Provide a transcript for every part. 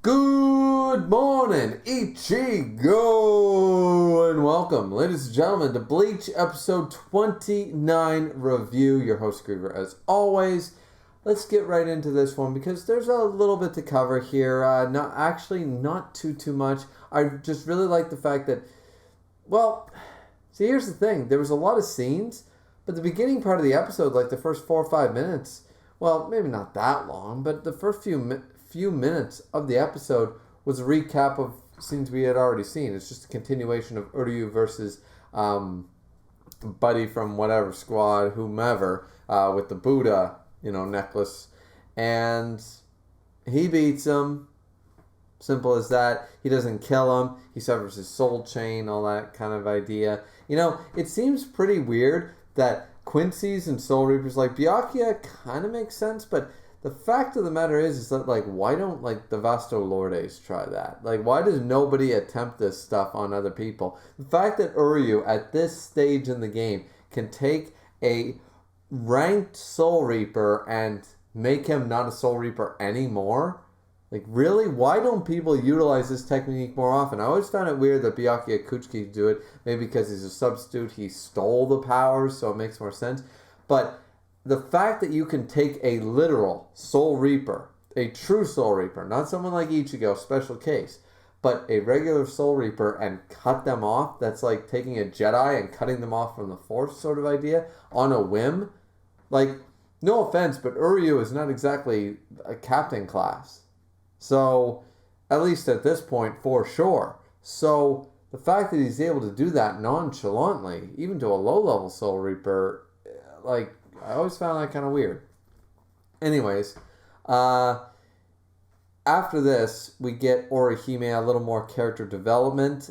Good morning, Ichigo, and welcome, ladies and gentlemen, to Bleach episode 29 review. Your host, Griever, as always. Let's get right into this one because there's a little bit to cover here. Not too much. I just really like the fact that, see, here's the thing. There was a lot of scenes, but the beginning part of the episode, like the first 4 or 5 minutes, well, maybe not that long, but the first few minutes of the episode was a recap of scenes we had already seen. It's just a continuation of Uryu versus Buddy from whatever squad, whomever, with the Buddha, necklace. And he beats him. Simple as that. He doesn't kill him. He severs his soul chain, all that kind of idea. It seems pretty weird that Quincy's and Soul Reapers, like Byakuya, kind of makes sense, but the fact of the matter is that, why don't, the Vasto Lordes try that? Why does nobody attempt this stuff on other people? The fact that Uryu, at this stage in the game, can take a ranked Soul Reaper and make him not a Soul Reaper anymore? Really? Why don't people utilize this technique more often? I always found it weird that Byakuya Kuchiki do it. Maybe because he's a substitute, he stole the powers, so it makes more sense. But the fact that you can take a literal Soul Reaper, a true Soul Reaper, not someone like Ichigo, special case, but a regular Soul Reaper and cut them off, that's like taking a Jedi and cutting them off from the Force sort of idea on a whim. No offense, but Uryu is not exactly a captain class. So, at least at this point, for sure. So, the fact that he's able to do that nonchalantly, even to a low-level Soul Reaper, I always found that kind of weird. Anyways, after this, we get Orihime, a little more character development.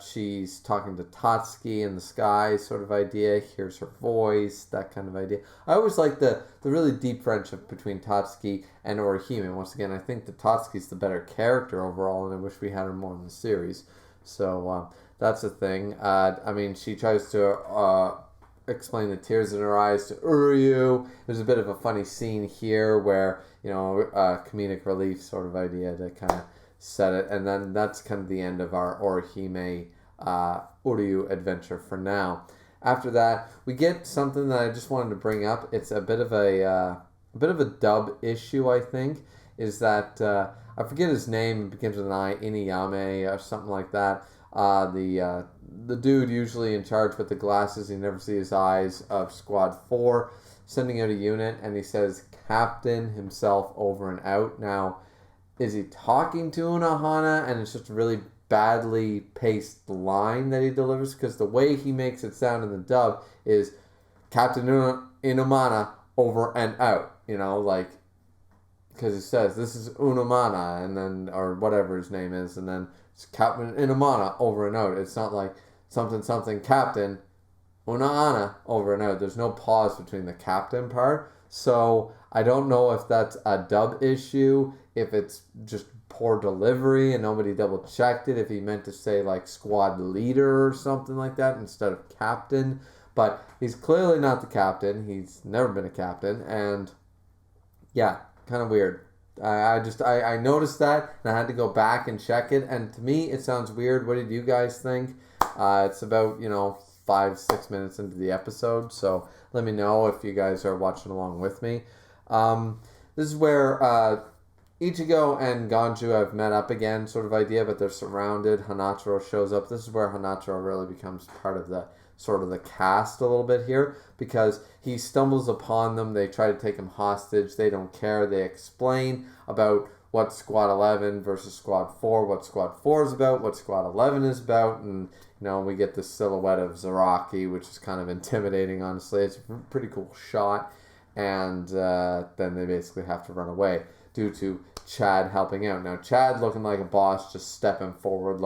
She's talking to Tatsuki in the sky sort of idea. Hears her voice, that kind of idea. I always like the really deep friendship between Tatsuki and Orihime. Once again, I think that Tatsuki's the better character overall, and I wish we had her more in the series. So that's a thing. She tries to explain the tears in her eyes to Uryu. There's a bit of a funny scene here where, comedic relief sort of idea to kind of set it. And then that's kind of the end of our Orihime Uryu adventure for now. After that, we get something that I just wanted to bring up. It's a bit of a dub issue, I think, is that, I forget his name, it begins with an I, Inuyame or something like that. The dude usually in charge with the glasses, you never see his eyes, of Squad 4, sending out a unit, and he says Captain himself over and out. Now, is he talking to Unohana, and it's just a really badly paced line that he delivers? Because the way he makes it sound in the dub is Captain Inumana over and out, because he says, this is Unumana, and then, or whatever his name is, and then it's Captain Inumana over and out. It's not like something Captain Unaana over and out. There's no pause between the captain part. So I don't know if that's a dub issue, if it's just poor delivery and nobody double checked it, if he meant to say squad leader or something like that instead of captain. But he's clearly not the captain. He's never been a captain. And yeah, kind of weird. I noticed that and I had to go back and check it, and to me it sounds weird. What did you guys think? It's about 5-6 minutes into the episode, so let me know if you guys are watching along with me. This is where Ichigo and Ganju have met up again, sort of idea, but they're surrounded. Hanachiro shows up. This is where Hanachiro really becomes part of the sort of the cast a little bit here, because he stumbles upon them. They try to take him hostage. They don't care. They explain about what Squad 11 versus Squad 4, what Squad 4 is about, what Squad 11 is about, and we get this silhouette of Zaraki, which is kind of intimidating, honestly. It's a pretty cool shot, and then they basically have to run away due to Chad helping out. Now, Chad looking like a boss, just stepping forward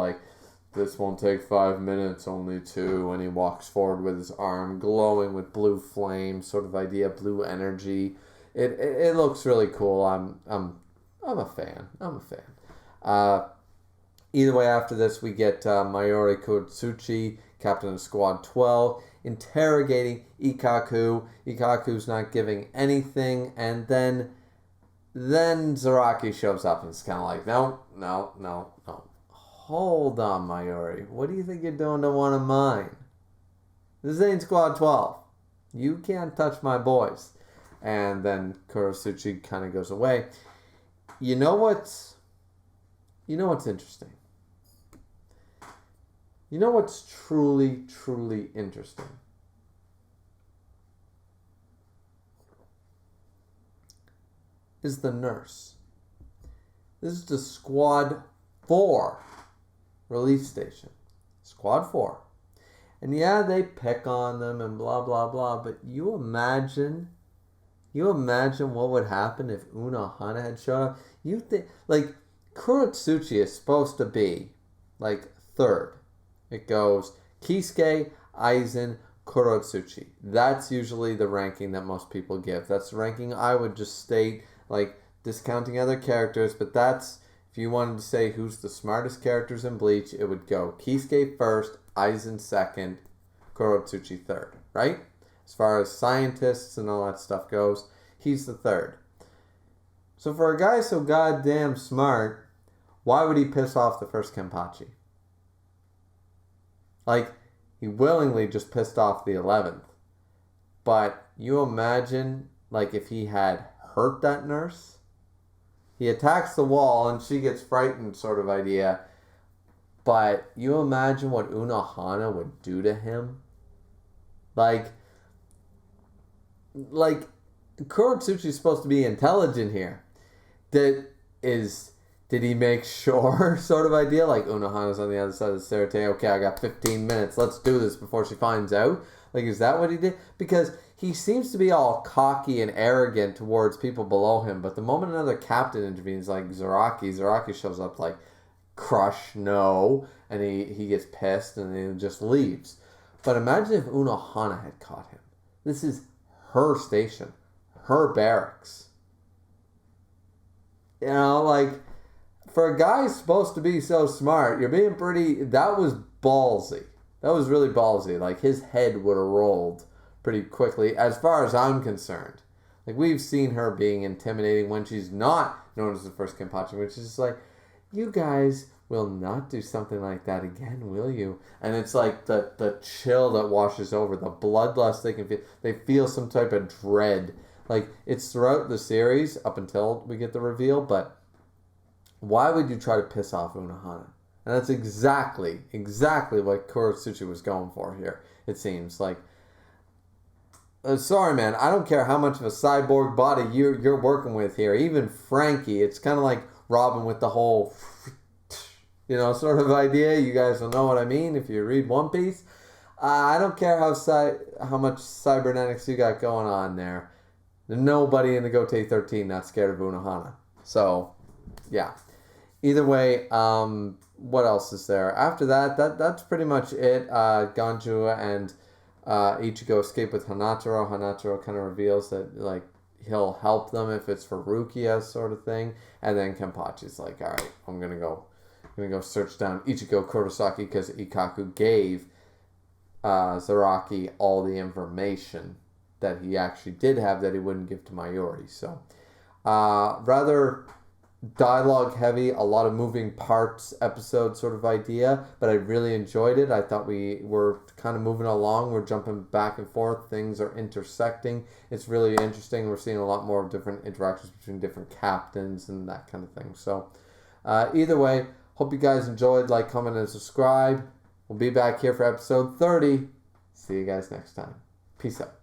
this won't take 5 minutes, only 2, and he walks forward with his arm glowing with blue flame, sort of idea, blue energy. It looks really cool. I'm a fan. Either way, after this, we get Mayuri Kotsuchi, captain of Squad 12, interrogating Ikkaku. Ikkaku's not giving anything, and then Then Zaraki shows up and it's kind of like, no, no, no, no. Hold on, Mayuri. What do you think you're doing to one of mine? This ain't Squad 12. You can't touch my boys. And then Kurosuchi kind of goes away. You know what's interesting? You know what's truly, truly interesting? Is the nurse. This is the Squad 4 relief station. Squad 4. And yeah, they pick on them and blah, blah, blah. But you imagine what would happen if Unohana had shown up? You think, like, Kurosuchi is supposed to be, like, third. It goes Kisuke, Aizen, Kurosuchi. That's usually the ranking that most people give. That's the ranking I would just state, like, discounting other characters. But that's, if you wanted to say who's the smartest characters in Bleach, it would go Kisuke first, Aizen second, Kurosuchi third, right? As far as scientists and all that stuff goes, he's the third. So for a guy so goddamn smart, why would he piss off the first Kenpachi? Like, he willingly just pissed off the 11th. But you imagine, like, if he had hurt that nurse? He attacks the wall and she gets frightened, sort of idea. But you imagine what Unohana would do to him? Like Kurosuchi's supposed to be intelligent here. Did he make sure, sort of idea? Like, Unohana's on the other side of the stairs. Okay, I got 15 minutes. Let's do this before she finds out. Like, is that what he did? Because he seems to be all cocky and arrogant towards people below him. But the moment another captain intervenes, like Zaraki shows up like, crush, no. And he gets pissed and then just leaves. But imagine if Unohana had caught him. This is her station. Her barracks. You know, like, for a guy supposed to be so smart, you're being pretty... That was ballsy. That was really ballsy. Like, his head would have rolled pretty quickly, as far as I'm concerned. Like, we've seen her being intimidating when she's not known as the first Kenpachi, which is just like, you guys will not do something like that again, will you? And it's like the chill that washes over, the bloodlust they can feel. They feel some type of dread. Like, it's throughout the series up until we get the reveal, but why would you try to piss off Unohana? And that's exactly what Kurosuchi was going for here, it seems. Like, sorry, man, I don't care how much of a cyborg body you're working with here. Even Frankie, it's kind of like Robin with the whole, sort of idea. You guys will know what I mean if you read One Piece. I don't care how much cybernetics you got going on there. There's nobody in the Gotei 13 not scared of Unohana. So, yeah. Either way, what else is there? After that's pretty much it. Ganjua and Ichigo escape with Hanataro. Hanataro kind of reveals that, like, he'll help them if it's for Rukia, sort of thing. And then Kenpachi's like, all right, I'm gonna go search down Ichigo Kurosaki because Ikaku gave Zaraki all the information that he actually did have that he wouldn't give to Mayuri. So, rather dialogue heavy, a lot of moving parts episode sort of idea, but I really enjoyed it. I thought we were kind of moving along. We're jumping back and forth. Things are intersecting. It's really interesting. We're seeing a lot more different interactions between different captains and that kind of thing. So, either way, hope you guys enjoyed. Like, comment, and subscribe. We'll be back here for episode 30. See you guys next time. Peace out.